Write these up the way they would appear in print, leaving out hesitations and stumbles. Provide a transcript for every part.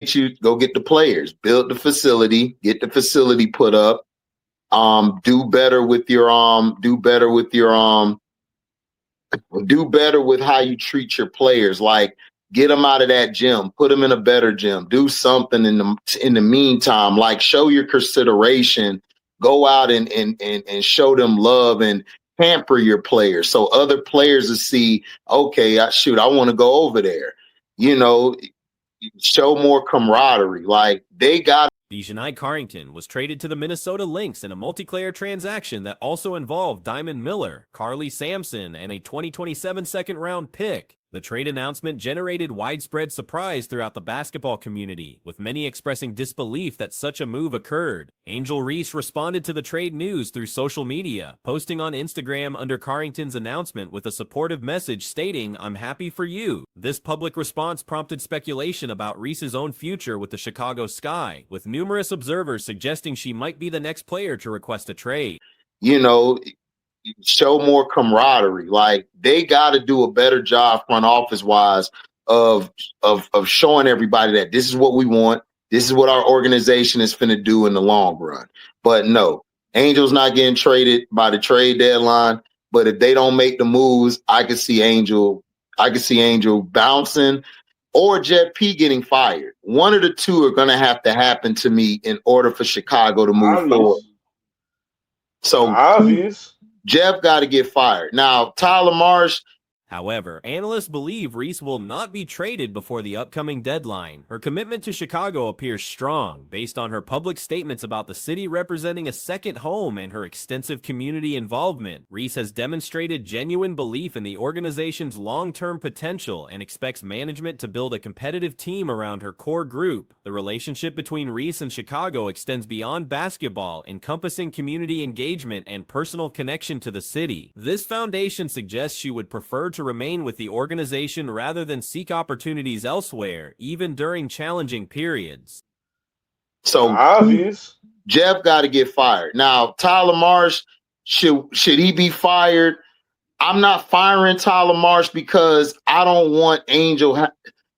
you go get the players, build the facility, get the facility put up. Do better with how you treat your players. Like, get them out of that gym, put them in a better gym, do something in the meantime, like show your consideration, go out and show them love and pamper your players so other players will see, okay, I want to go over there. Show more camaraderie. Like, they got. Dijonai Carrington was traded to the Minnesota Lynx in a multiplayer transaction that also involved Diamond Miller, Carly Sampson, and a 2027 second-round pick. The trade announcement generated widespread surprise throughout the basketball community, with many expressing disbelief that such a move occurred. Angel Reese responded to the trade news through social media, posting on Instagram under Carrington's announcement with a supportive message stating, "I'm happy for you." This public response prompted speculation about Reese's own future with the Chicago Sky, with numerous observers suggesting she might be the next player to request a trade. Show more camaraderie. Like, they got to do a better job front office wise of showing everybody that this is what we want. This is what our organization is finna do in the long run. But no, Angel's not getting traded by the trade deadline. But if they don't make the moves, I could see Angel bouncing or Jeff P getting fired. One of the two are going to have to happen to me in order for Chicago to move forward. So obvious. Jeff got to get fired. Now, Tyler Marsh. However, analysts believe Reese will not be traded before the upcoming deadline. Her commitment to Chicago appears strong, based on her public statements about the city representing a second home and her extensive community involvement. Reese has demonstrated genuine belief in the organization's long-term potential and expects management to build a competitive team around her core group. The relationship between Reese and Chicago extends beyond basketball, encompassing community engagement and personal connection to the city. This foundation suggests she would prefer to remain with the organization rather than seek opportunities elsewhere, even during challenging periods. So obvious. Jeff got to get fired. Now, Tyler Marsh, should he be fired? I'm not firing Tyler Marsh because I don't want Angel.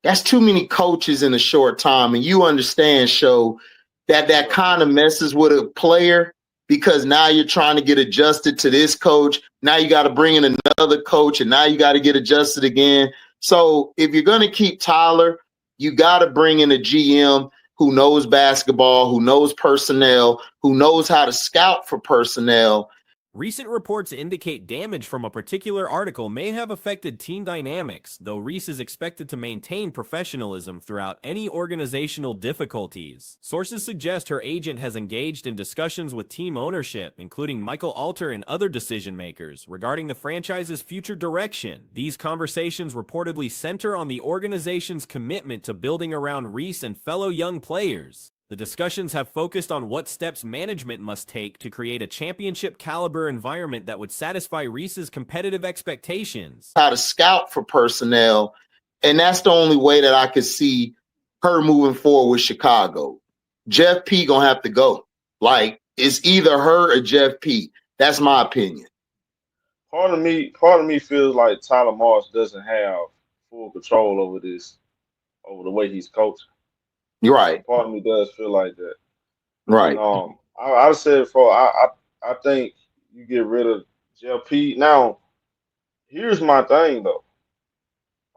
That's too many coaches in a short time. And you understand, Show, that kind of messes with a player, because now you're trying to get adjusted to this coach. Now you got to bring in another coach, and now you got to get adjusted again. So if you're going to keep Tyler, you got to bring in a GM who knows basketball, who knows personnel, who knows how to scout for personnel. Recent reports indicate damage from a particular article may have affected team dynamics, though Reese is expected to maintain professionalism throughout any organizational difficulties. Sources suggest her agent has engaged in discussions with team ownership, including Michael Alter and other decision-makers, regarding the franchise's future direction. These conversations reportedly center on the organization's commitment to building around Reese and fellow young players. The discussions have focused on what steps management must take to create a championship-caliber environment that would satisfy Reese's competitive expectations. How to scout for personnel, and that's the only way that I could see her moving forward with Chicago. Jeff P. gonna have to go. Like, it's either her or Jeff P. That's my opinion. Part of me feels like Tyler Marsh doesn't have full control over the way he's coaching. You're right. Part of me does feel like that. Right. And, I said before, I think you get rid of Jeff P. Now, here's my thing though.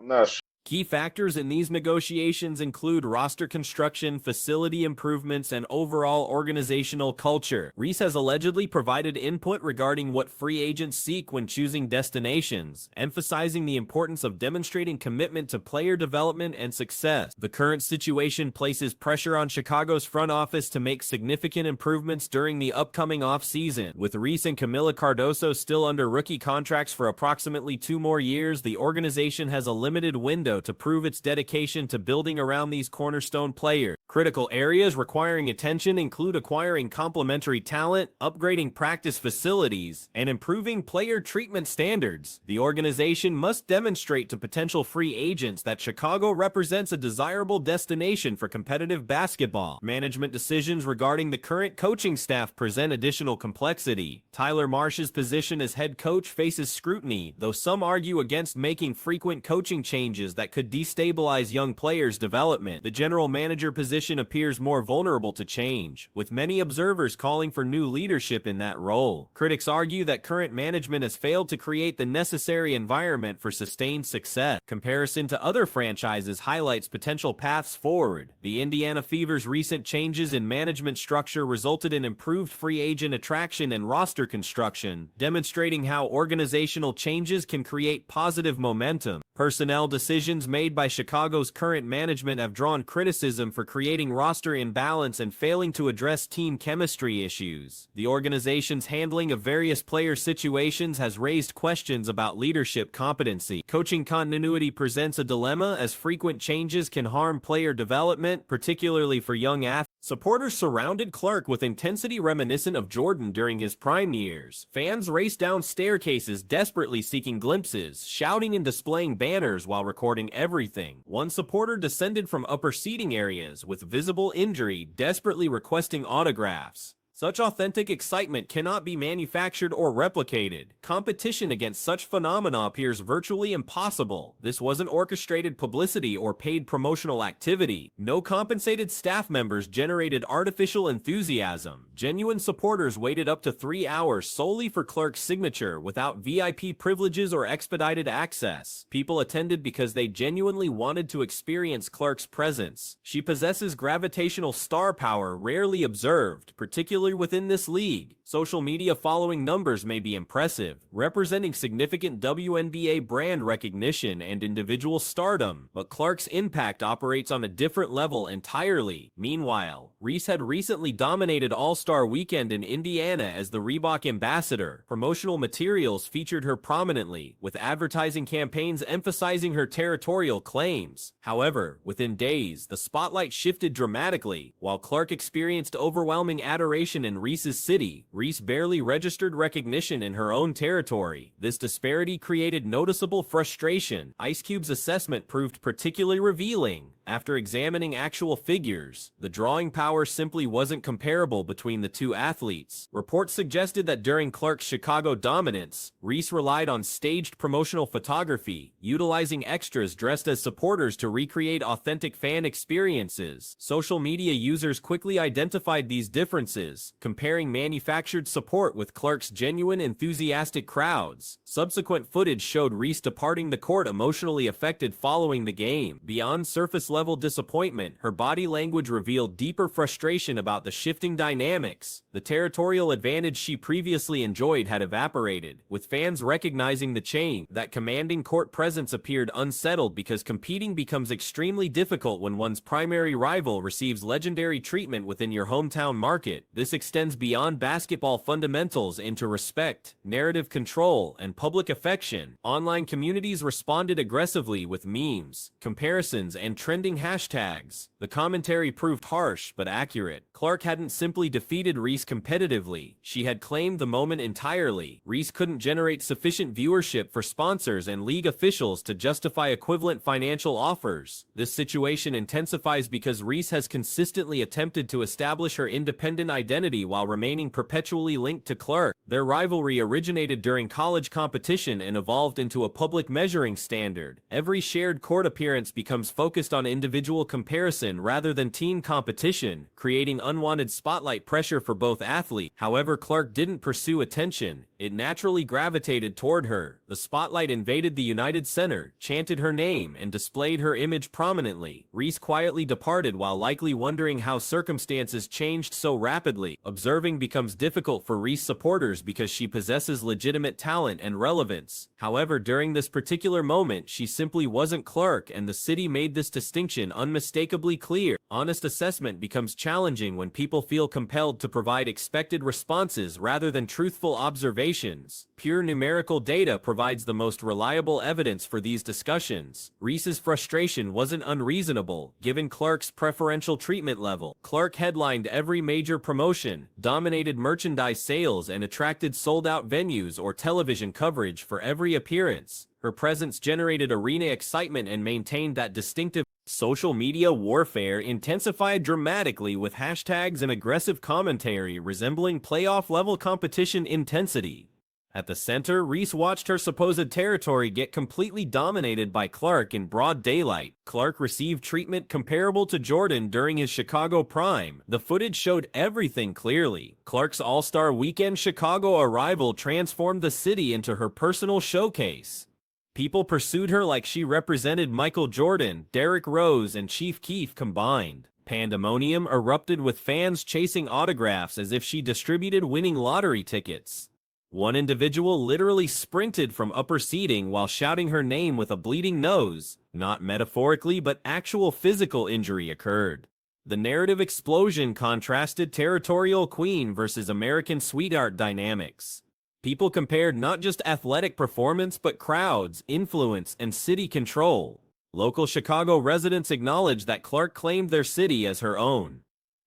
I'm not sure. Key factors in these negotiations include roster construction, facility improvements, and overall organizational culture. Reese has allegedly provided input regarding what free agents seek when choosing destinations, emphasizing the importance of demonstrating commitment to player development and success. The current situation places pressure on Chicago's front office to make significant improvements during the upcoming offseason. With Reese and Camila Cardoso still under rookie contracts for approximately 2 more years, the organization has a limited window to prove its dedication to building around these cornerstone players. Critical areas requiring attention include acquiring complementary talent, upgrading practice facilities, and improving player treatment standards. The organization must demonstrate to potential free agents that Chicago represents a desirable destination for competitive basketball. Management decisions regarding the current coaching staff present additional complexity. Tyler Marsh's position as head coach faces scrutiny, though some argue against making frequent coaching changes that that could destabilize young players' development. The general manager position appears more vulnerable to change, with many observers calling for new leadership in that role. Critics argue that current management has failed to create the necessary environment for sustained success. Comparison to other franchises highlights potential paths forward. The Indiana Fever's recent changes in management structure resulted in improved free agent attraction and roster construction, demonstrating how organizational changes can create positive momentum. Personnel decisions made by Chicago's current management have drawn criticism for creating roster imbalance and failing to address team chemistry issues. The organization's handling of various player situations has raised questions about leadership competency. Coaching continuity presents a dilemma as frequent changes can harm player development, particularly for young athletes. Supporters surrounded Clark with intensity reminiscent of Jordan during his prime years. Fans raced down staircases desperately seeking glimpses, shouting and displaying banners while recording everything. One supporter descended from upper seating areas with visible injury, desperately requesting autographs. Such authentic excitement cannot be manufactured or replicated. Competition against such phenomena appears virtually impossible. This wasn't orchestrated publicity or paid promotional activity. No compensated staff members generated artificial enthusiasm. Genuine supporters waited up to 3 hours solely for Clark's signature without VIP privileges or expedited access. People attended because they genuinely wanted to experience Clark's presence. She possesses gravitational star power rarely observed, particularly within this league. Social media following numbers may be impressive, representing significant WNBA brand recognition and individual stardom, but Clark's impact operates on a different level entirely. Meanwhile, Reese had recently dominated All-Star Weekend in Indiana as the Reebok ambassador. Promotional materials featured her prominently, with advertising campaigns emphasizing her territorial claims. However, within days, the spotlight shifted dramatically. While Clark experienced overwhelming adoration in Reese's city, Reese barely registered recognition in her own territory. This disparity created noticeable frustration. Ice Cube's assessment proved particularly revealing. After examining actual figures, the drawing power simply wasn't comparable between the two athletes. Reports suggested that during Clark's Chicago dominance, Reese relied on staged promotional photography, utilizing extras dressed as supporters to recreate authentic fan experiences. Social media users quickly identified these differences, comparing manufactured support with Clark's genuine enthusiastic crowds. Subsequent footage showed Reese departing the court emotionally affected following the game. Beyond surface-level disappointment, her body language revealed deeper frustration about the shifting dynamics. The territorial advantage she previously enjoyed had evaporated, with fans recognizing the change. That commanding court presence appeared unsettled because competing becomes extremely difficult when one's primary rival receives legendary treatment within your hometown market. This extends beyond basketball fundamentals into respect, narrative control, and public affection. Online communities responded aggressively with memes, comparisons, and trending hashtags. The commentary proved harsh but accurate. Clark hadn't simply defeated Reese competitively, she had claimed the moment entirely. Reese couldn't generate sufficient viewership for sponsors and league officials to justify equivalent financial offers. This situation intensifies because Reese has consistently attempted to establish her independent identity while remaining perpetually linked to Clark. Their rivalry originated during college competition and evolved into a public measuring standard. Every shared court appearance becomes focused on individual comparison rather than team competition, creating unwanted spotlight pressure for both athletes. However, Clark didn't pursue attention. It naturally gravitated toward her. The spotlight invaded the United Center, chanted her name, and displayed her image prominently. Reese quietly departed while likely wondering how circumstances changed so rapidly. Observing becomes difficult for Reese supporters because she possesses legitimate talent and relevance. However, during this particular moment, she simply wasn't Clark, and the city made this distinction unmistakably clear. Honest assessment becomes challenging when people feel compelled to provide expected responses rather than truthful observations. Pure numerical data provides the most reliable evidence for these discussions. Reese's frustration wasn't unreasonable, given Clark's preferential treatment level. Clark headlined every major promotion, dominated merchandise sales, and attracted sold-out venues or television coverage for every appearance. Her presence generated arena excitement and maintained that distinctive. Social media warfare intensified dramatically with hashtags and aggressive commentary resembling playoff-level competition intensity. At the center, Reese watched her supposed territory get completely dominated by Clark in broad daylight. Clark received treatment comparable to Jordan during his Chicago prime. The footage showed everything clearly. Clark's All-Star Weekend Chicago arrival transformed the city into her personal showcase. People pursued her like she represented Michael Jordan, Derrick Rose, and Chief Keef combined. Pandemonium erupted with fans chasing autographs as if she distributed winning lottery tickets. One individual literally sprinted from upper seating while shouting her name with a bleeding nose. Not metaphorically, but actual physical injury occurred. The narrative explosion contrasted territorial queen versus American sweetheart dynamics. People compared not just athletic performance, but crowds, influence, and city control. Local Chicago residents acknowledged that Clark claimed their city as her own.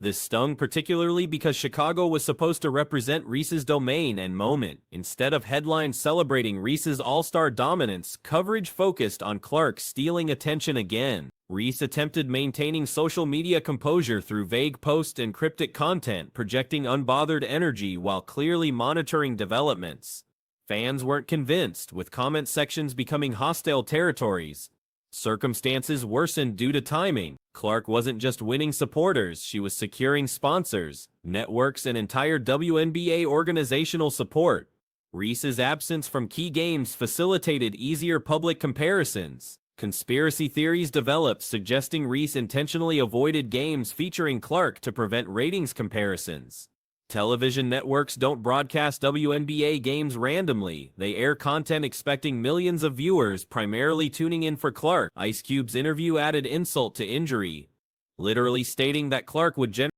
This stung particularly because Chicago was supposed to represent Reese's domain and moment. Instead of headlines celebrating Reese's all-star dominance, coverage focused on Clark stealing attention again. Reese attempted maintaining social media composure through vague posts and cryptic content, projecting unbothered energy while clearly monitoring developments. Fans weren't convinced, with comment sections becoming hostile territories. Circumstances worsened due to timing. Clark wasn't just winning supporters, she was securing sponsors, networks, and entire WNBA organizational support. Reese's absence from key games facilitated easier public comparisons. Conspiracy theories developed, suggesting Reese intentionally avoided games featuring Clark to prevent ratings comparisons. Television networks don't broadcast WNBA games randomly. They air content expecting millions of viewers, primarily tuning in for Clark. Ice Cube's interview added insult to injury, literally stating that Clark would